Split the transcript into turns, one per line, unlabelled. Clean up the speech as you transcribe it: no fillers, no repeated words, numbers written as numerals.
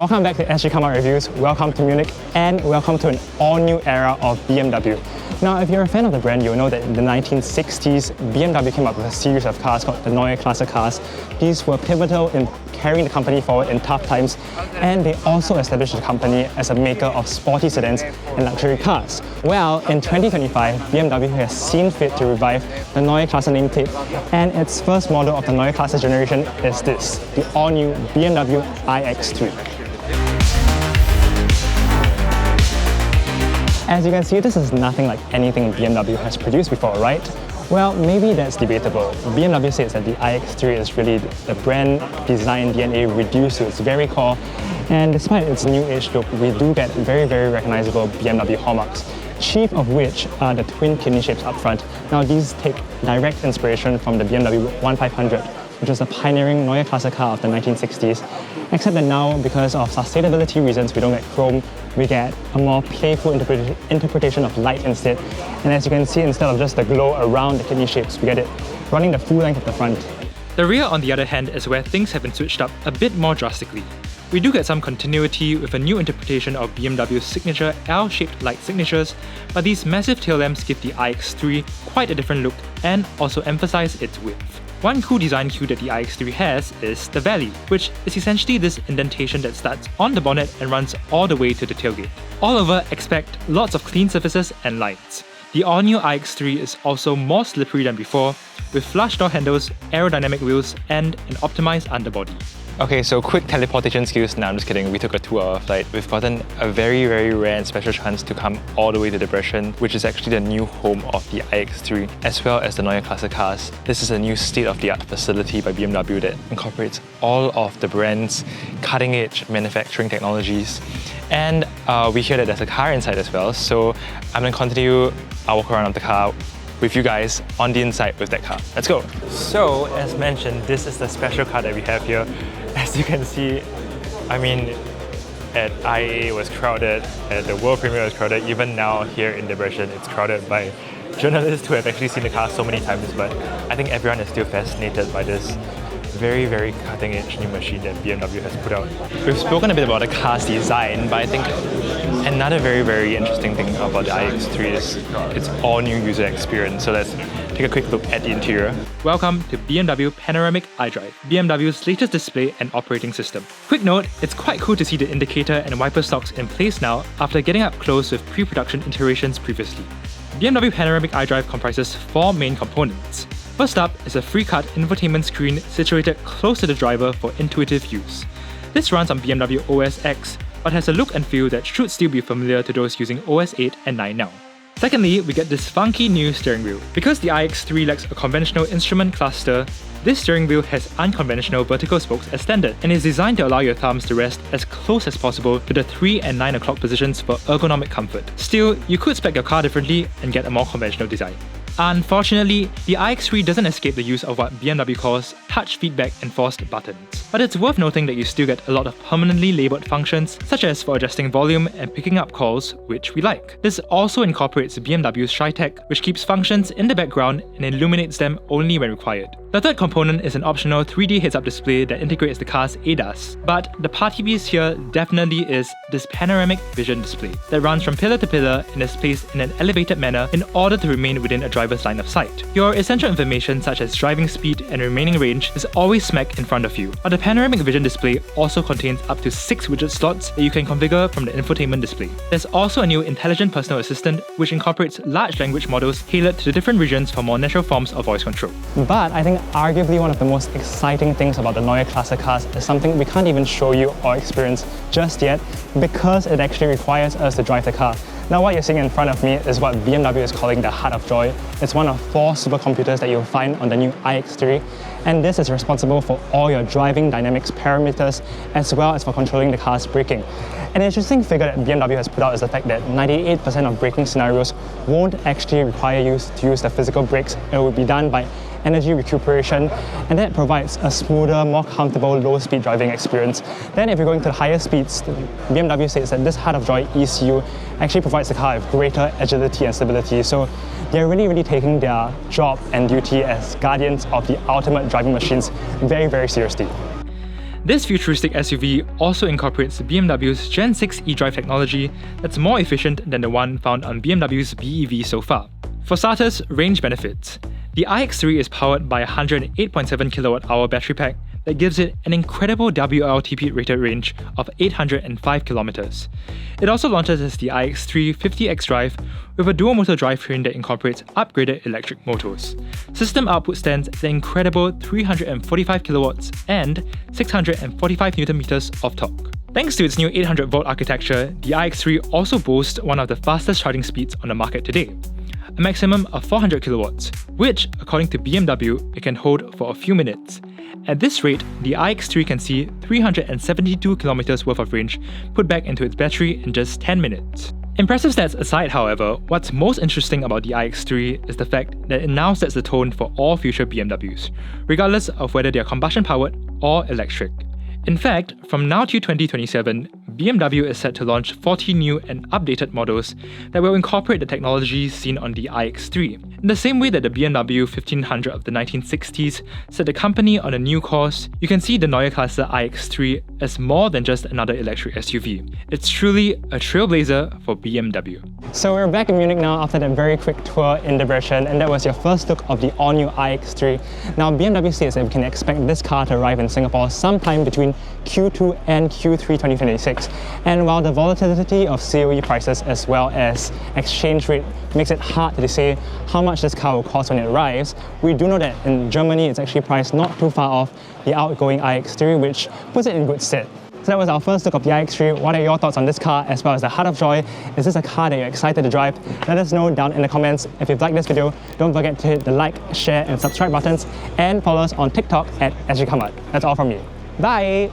Welcome back to Sgcarmart Reviews, welcome to Munich, and welcome to an all-new era of BMW. Now, if you're a fan of the brand, you'll know that in the 1960s, BMW came up with a series of cars called the Neue Klasse cars. These were pivotal in carrying the company forward in tough times, and they also established the company as a maker of sporty sedans and luxury cars. Well, in 2025, BMW has seen fit to revive the Neue Klasse nameplate, and its first model of the Neue Klasse generation is this, the all-new BMW iX3. As you can see, this is nothing like anything BMW has produced before, right? Well, maybe that's debatable. BMW says that the iX3 is really the brand design DNA reduced to its very core, and despite its new age look, we do get very recognizable BMW hallmarks, chief of which are the twin kidney shapes up front. Now, these take direct inspiration from the BMW 1500, which was a pioneering Neue Klasse car of the 1960s, except that now, because of sustainability reasons, we don't get chrome, we get a more playful interpretation of light instead. And as you can see, instead of just the glow around the kidney shapes, we get it running the full length of the front.
The rear, on the other hand, is where things have been switched up a bit more drastically. We do get some continuity with a new interpretation of BMW's signature L-shaped light signatures, but these massive tail lamps give the iX3 quite a different look and also emphasize its width. One cool design cue that the iX3 has is the valley, which is essentially this indentation that starts on the bonnet and runs all the way to the tailgate. All over, expect lots of clean surfaces and lights. The all-new iX3 is also more slippery than before, with flush door handles, aerodynamic wheels, and an optimized underbody.
Okay, so quick teleportation skills. Nah, I'm just kidding. We took a 2-hour flight. We've gotten a very rare and special chance to come all the way to Debrecen, which is actually the new home of the iX3, as well as the Neue Klasse cars. This is a new state-of-the-art facility by BMW that incorporates all of the brand's cutting-edge manufacturing technologies. And we hear that there's a car inside as well, so I'm going to continue our walk around of the car with you guys on the inside with that car. Let's go! So, as mentioned, this is the special car that we have here. As you can see, I mean, at IAA it was crowded, at the World Premiere it was crowded, even now here in Debrecen it's crowded by journalists who have actually seen the car so many times, but I think everyone is still fascinated by this very cutting-edge new machine that BMW has put out. We've spoken a bit about the car's design, but I think another very interesting thing about the iX3 is its all-new user experience. So let's take a quick look at the interior.
Welcome to BMW Panoramic iDrive, BMW's latest display and operating system. Quick note, it's quite cool to see the indicator and wiper stalks in place now after getting up close with pre-production iterations previously. BMW Panoramic iDrive comprises 4 main components. First up is a free-cut infotainment screen situated close to the driver for intuitive use. This runs on BMW OS X, but has a look and feel that should still be familiar to those using OS 8 and 9 now. Secondly, we get this funky new steering wheel. Because the iX3 lacks a conventional instrument cluster, this steering wheel has unconventional vertical spokes as standard and is designed to allow your thumbs to rest as close as possible to the 3 and 9 o'clock positions for ergonomic comfort. Still, you could spec your car differently and get a more conventional design. Unfortunately, the iX3 doesn't escape the use of what BMW calls touch feedback enforced buttons. But it's worth noting that you still get a lot of permanently labelled functions, such as for adjusting volume and picking up calls, which we like. This also incorporates BMW's ShyTech, which keeps functions in the background and illuminates them only when required. The third component is an optional 3D heads-up display that integrates the car's ADAS. But the party piece here definitely is this panoramic vision display that runs from pillar to pillar and is placed in an elevated manner in order to remain within a driver's line of sight. Your essential information such as driving speed and remaining range is always smack in front of you. But the panoramic vision display also contains up to 6 widget slots that you can configure from the infotainment display. There's also a new intelligent personal assistant which incorporates large language models tailored to the different regions for more natural forms of voice control.
But I think arguably one of the most exciting things about the Neue Klasse cars is something we can't even show you or experience just yet because it actually requires us to drive the car. Now what you're seeing in front of me is what BMW is calling the Heart of Joy. It's one of 4 supercomputers that you'll find on the new iX3, and this is responsible for all your driving dynamics parameters as well as for controlling the car's braking. An interesting figure that BMW has put out is the fact that 98% of braking scenarios won't actually require you to use the physical brakes. It will be done by energy recuperation, and that provides a smoother, more comfortable low-speed driving experience. Then if you're going to the higher speeds, BMW says that this Heart of Joy ECU actually provides the car with greater agility and stability. So they're really taking their job and duty as guardians of the ultimate driving machines very seriously.
This futuristic SUV also incorporates BMW's Gen 6 eDrive technology that's more efficient than the one found on BMW's BEV so far. For starters, range benefits. The iX3 is powered by a 108.7 kWh battery pack that gives it an incredible WLTP rated range of 805 kilometers. It also launches as the iX3 50xDrive with a dual-motor drivetrain that incorporates upgraded electric motors. System output stands at an incredible 345 kilowatts and 645 Nm of torque. Thanks to its new 800-volt architecture, the iX3 also boasts one of the fastest charging speeds on the market today, a maximum of 400 kilowatts, which, according to BMW, it can hold for a few minutes. At this rate, the iX3 can see 372 kilometers worth of range put back into its battery in just 10 minutes. Impressive stats aside, however, what's most interesting about the iX3 is the fact that it now sets the tone for all future BMWs, regardless of whether they are combustion-powered or electric. In fact, from now to 2027, BMW is set to launch 40 new and updated models that will incorporate the technologies seen on the iX3. In the same way that the BMW 1500 of the 1960s set the company on a new course, you can see the Neue Klasse iX3 as more than just another electric SUV. It's truly a trailblazer for BMW.
So we're back in Munich now after that very quick tour in Debrecen, and that was your first look of the all-new iX3. Now BMW says that we can expect this car to arrive in Singapore sometime between Q2 and Q3 2026. And while the volatility of COE prices as well as exchange rate makes it hard to say how much this car will cost when it arrives, we do know that in Germany it's actually priced not too far off the outgoing iX3, which puts it in good stead. So that was our first look of the iX3. What are your thoughts on this car as well as the Heart of Joy? Is this a car that you're excited to drive? Let us know down in the comments. If you've liked this video, don't forget to hit the like, share and subscribe buttons, and follow us on TikTok at Sgcarmart. That's all from me. Bye!